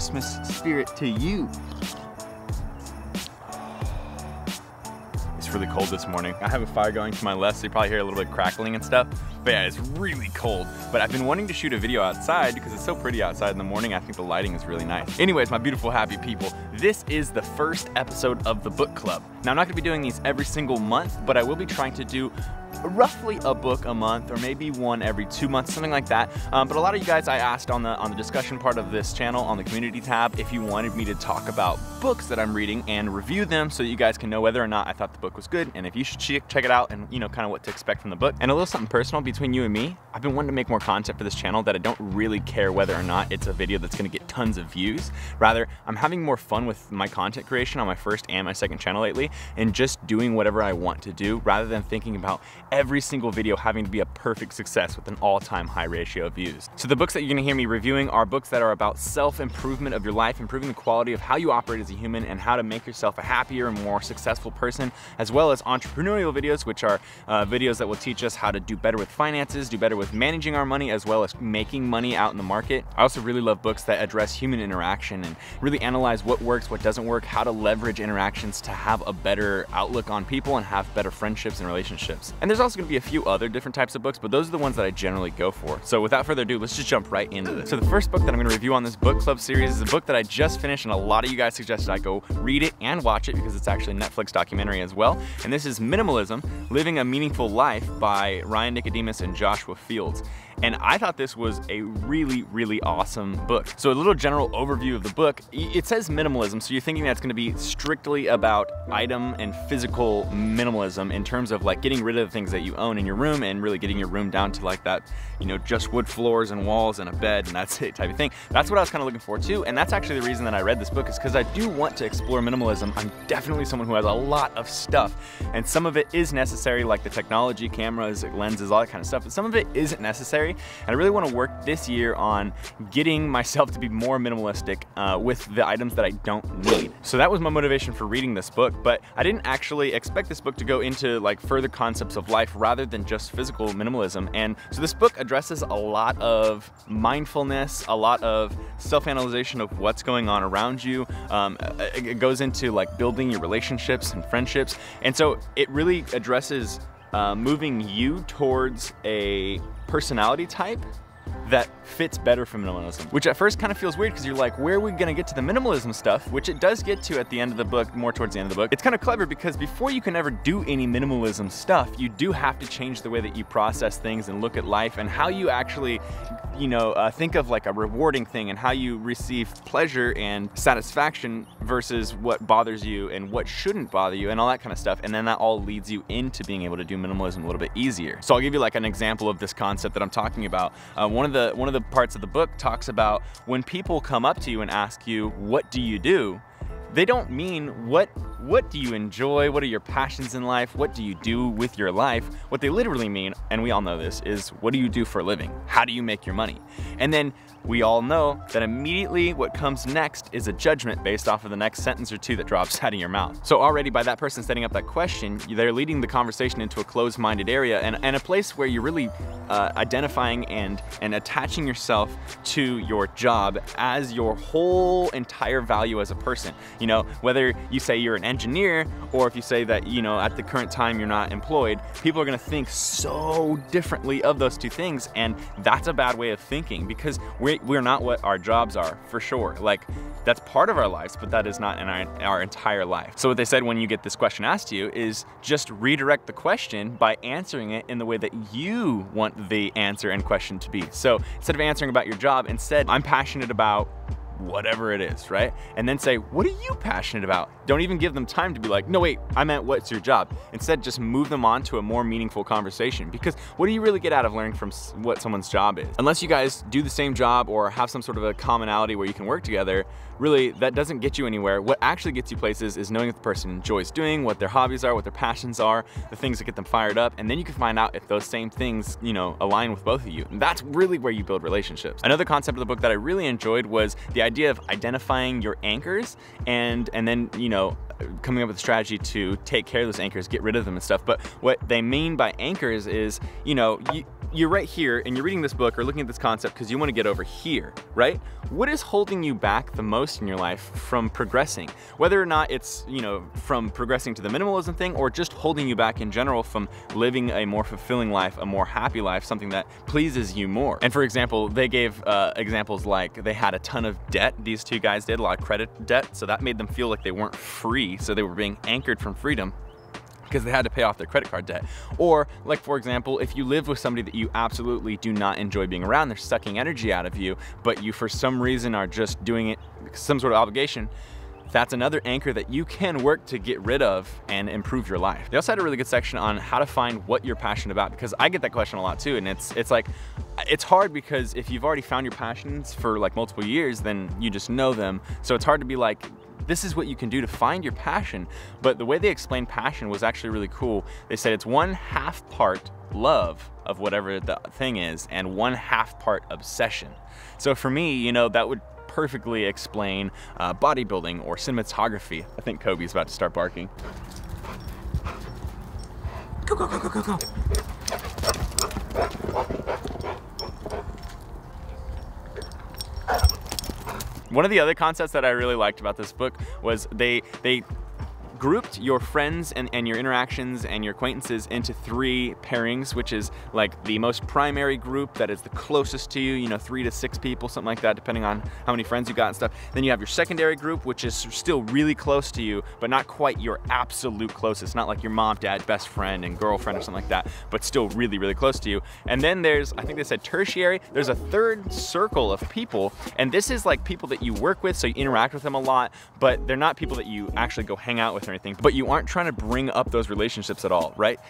Christmas spirit to you. It's really cold this morning. I have a fire going to my left, so you probably hear a little bit of crackling and stuff. But yeah, it's really cold. But I've been wanting to shoot a video outside because it's so pretty outside in the morning. I think the lighting is really nice. Anyways, my beautiful, happy people, this is the first episode of the book club. Now, I'm not gonna be doing these every single month, but I will be trying to do roughly a book a month, or maybe one every 2 months, something like that. But a lot of you guys, I asked on the discussion part of this channel, on the community tab, if you wanted me to talk about books that I'm reading and review them so that you guys can know whether or not I thought the book was good, and if you should check it out, and you know, kind of what to expect from the book. And a little something personal between you and me, I've been wanting to make more content for this channel that I don't really care whether or not it's a video that's gonna get tons of views. Rather, I'm having more fun with my content creation on my first and my second channel lately, and just doing whatever I want to do, rather than thinking about every single video having to be a perfect success with an all-time high ratio of views. So the books that you're gonna hear me reviewing are books that are about self-improvement of your life, improving the quality of how you operate as a human, and how to make yourself a happier and more successful person, as well as entrepreneurial videos, which are videos that will teach us how to do better with finances, do better with managing our money, as well as making money out in the market. I also really love books that address human interaction and really analyze what works, what doesn't work, how to leverage interactions to have a better outlook on people and have better friendships and relationships. And there's also gonna be a few other different types of books, but those are the ones that I generally go for. So without further ado, let's just jump right into this. So the first book that I'm gonna review on this book club series is a book that I just finished, and a lot of you guys suggested I go read it and watch it because it's actually a Netflix documentary as well. And this is Minimalism, Living a Meaningful Life by Ryan Nicodemus and Joshua Fields. And I thought this was a really, really awesome book. So a little general overview of the book. It says minimalism, so you're thinking that's gonna be strictly about item and physical minimalism in terms of like getting rid of the things that you own in your room and really getting your room down to like that, you know, just wood floors and walls and a bed and that's it type of thing. That's what I was kind of looking for too. And that's actually the reason that I read this book, is because I do want to explore minimalism. I'm definitely someone who has a lot of stuff, and some of it is necessary, like the technology, cameras, lenses, all that kind of stuff, but some of it isn't necessary. And I really want to work this year on getting myself to be more minimalistic with the items that I don't need. So that was my motivation for reading this book, but I didn't actually expect this book to go into like further concepts of life rather than just physical minimalism. And so this book addresses a lot of mindfulness, a lot of self-analyzation of what's going on around you. It goes into like building your relationships and friendships. And so it really addresses moving you towards a personality type that fits better for minimalism, which at first kind of feels weird because you're like, where are we gonna get to the minimalism stuff, which it does get to at the end of the book, more towards the end of the book. It's kind of clever because before you can ever do any minimalism stuff, you do have to change the way that you process things and look at life and how you actually, you know, think of like a rewarding thing and how you receive pleasure and satisfaction versus what bothers you and what shouldn't bother you and all that kind of stuff. And then that all leads you into being able to do minimalism a little bit easier. So I'll give you like an example of this concept that I'm talking about. One of the parts of the book talks about when people come up to you and ask you, what do you do? They don't mean what do you enjoy? What are your passions in life? What do you do with your life? What they literally mean, and we all know this, is what do you do for a living? How do you make your money? And then we all know that immediately what comes next is a judgment based off of the next sentence or two that drops out of your mouth. So already by that person setting up that question, they're leading the conversation into a closed-minded area and a place where you're really identifying and attaching yourself to your job as your whole entire value as a person. You know, whether you say you're an engineer or if you say that, you know, at the current time you're not employed, people are gonna think so differently of those two things, and that's a bad way of thinking because we're not what our jobs are, for sure. Like, that's part of our lives, but that is not in our entire life. So what they said when you get this question asked to you is just redirect the question by answering it in the way that you want the answer and question to be. So instead of answering about your job, instead, I'm passionate about whatever it is, right? And then say, what are you passionate about? Don't even give them time to be like, no wait, I meant what's your job? Instead, just move them on to a more meaningful conversation, because what do you really get out of learning from what someone's job is? Unless you guys do the same job or have some sort of a commonality where you can work together, really that doesn't get you anywhere. What actually gets you places is knowing what the person enjoys doing, what their hobbies are, what their passions are, the things that get them fired up, and then you can find out if those same things, you know, align with both of you. And that's really where you build relationships. Another concept of the book that I really enjoyed was the idea of identifying your anchors and then, you know, coming up with a strategy to take care of those anchors, get rid of them and stuff. But what they mean by anchors is, you know, you're right here and you're reading this book or looking at this concept because you want to get over here, right? What is holding you back the most in your life from progressing? Whether or not it's, you know, from progressing to the minimalism thing or just holding you back in general from living a more fulfilling life, a more happy life, something that pleases you more. And for example, they gave examples like they had a ton of debt. These two guys did a lot of credit debt, so that made them feel like they weren't free, so they were being anchored from freedom because they had to pay off their credit card debt. Or like, for example, if you live with somebody that you absolutely do not enjoy being around, they're sucking energy out of you, but you for some reason are just doing it some sort of obligation, that's another anchor that you can work to get rid of and improve your life. They also had a really good section on how to find what you're passionate about, because I get that question a lot too, and it's like, it's hard because if you've already found your passions for like multiple years, then you just know them. So it's hard to be like, this is what you can do to find your passion. But the way they explained passion was actually really cool. They said it's 1/2 part love of whatever the thing is and 1/2 part obsession. So for me, you know, that would perfectly explain bodybuilding or cinematography. I think Kobe's about to start barking. Go, go, go, go, go, go. One of the other concepts that I really liked about this book was they grouped your friends and your interactions and your acquaintances into 3 pairings, which is like the most primary group that is the closest to you, you know, 3 to 6 people, something like that, depending on how many friends you got and stuff. Then you have your secondary group, which is still really close to you, but not quite your absolute closest, not like your mom, dad, best friend and girlfriend or something like that, but still really, really close to you. And then there's, I think they said tertiary, there's a 3rd circle of people, and this is like people that you work with, so you interact with them a lot, but they're not people that you actually go hang out with or anything, but you aren't trying to bring up those relationships at all, right?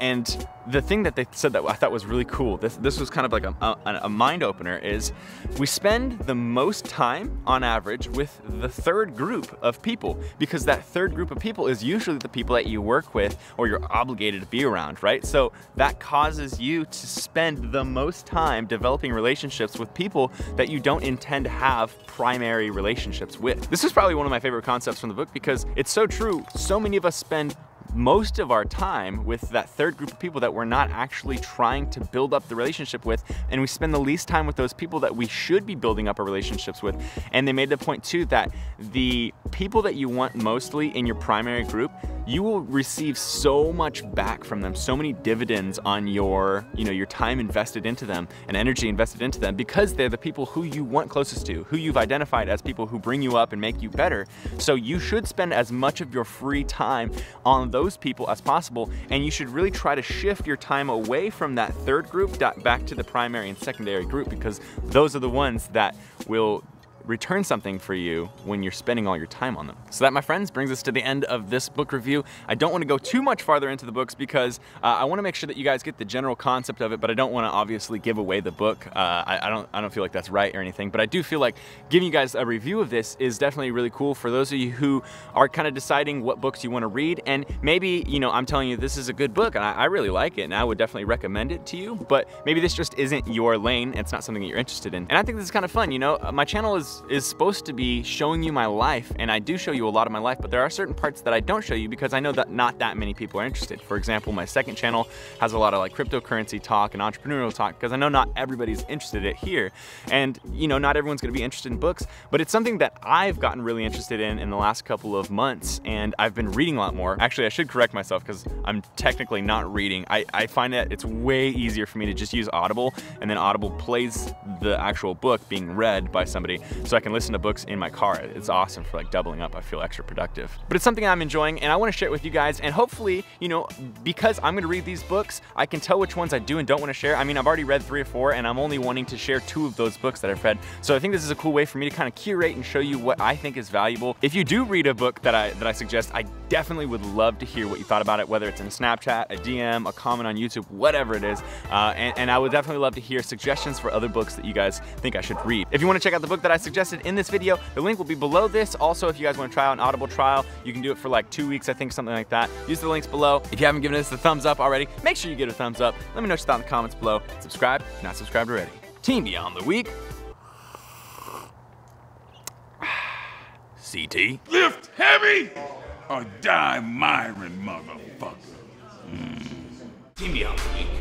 And the thing that they said that I thought was really cool, this was kind of like a mind opener, is we spend the most time on average with the 3rd group of people, because that 3rd group of people is usually the people that you work with or you're obligated to be around, right? So that causes you to spend the most time developing relationships with people that you don't intend to have primary relationships with. This is probably one of my favorite concepts from the book because it's so true. So many of us spend most of our time with that 3rd group of people that we're not actually trying to build up the relationship with, and we spend the least time with those people that we should be building up our relationships with. And they made the point too that the people that you want mostly in your primary group, you will receive so much back from them, so many dividends on your, you know, your time invested into them and energy invested into them, because they're the people who you want closest to, who you've identified as people who bring you up and make you better. So you should spend as much of your free time on those people as possible, and you should really try to shift your time away from that 3rd group back to the primary and secondary group, because those are the ones that will return something for you when you're spending all your time on them. So that, my friends, brings us to the end of this book review. I don't want to go too much farther into the books because I want to make sure that you guys get the general concept of it, but I don't want to obviously give away the book. I don't feel like that's right or anything, but I do feel like giving you guys a review of this is definitely really cool for those of you who are kind of deciding what books you want to read. And maybe, you know, I'm telling you this is a good book and I really like it and I would definitely recommend it to you, but maybe this just isn't your lane. It's not something that you're interested in. And I think this is kind of fun. You know, my channel is supposed to be showing you my life, and I do show you a lot of my life, but there are certain parts that I don't show you because I know that not that many people are interested. For example, my second channel has a lot of like cryptocurrency talk and entrepreneurial talk because I know not everybody's interested in it here. And you know, not everyone's gonna be interested in books, but it's something that I've gotten really interested in the last couple of months, and I've been reading a lot more. Actually, I should correct myself because I'm technically not reading. I find that it's way easier for me to just use Audible, and then Audible plays the actual book being read by somebody, so I can listen to books in my car. It's awesome for like doubling up. I feel extra productive. But it's something I'm enjoying and I want to share it with you guys, and hopefully, you know, because I'm gonna read these books, I can tell which ones I do and don't want to share. I mean, I've already read 3 or 4 and I'm only wanting to share 2 of those books that I've read. So I think this is a cool way for me to kind of curate and show you what I think is valuable. If you do read a book that I suggest, I definitely would love to hear what you thought about it, whether it's in a Snapchat, a DM, a comment on YouTube, whatever it is. And I would definitely love to hear suggestions for other books that you guys think I should read. If you want to check out the book that I suggested in this video, the link will be below this. Also, if you guys want to try out an Audible trial, you can do it for like 2 weeks, I think, something like that. Use the links below. If you haven't given this a thumbs up already, make sure you give it a thumbs up. Let me know what you thought in the comments below. Subscribe if you're not subscribed already. Team Beyond the Week. CT. Lift heavy or die, MIRIN, motherfucker. Team Beyond the Week.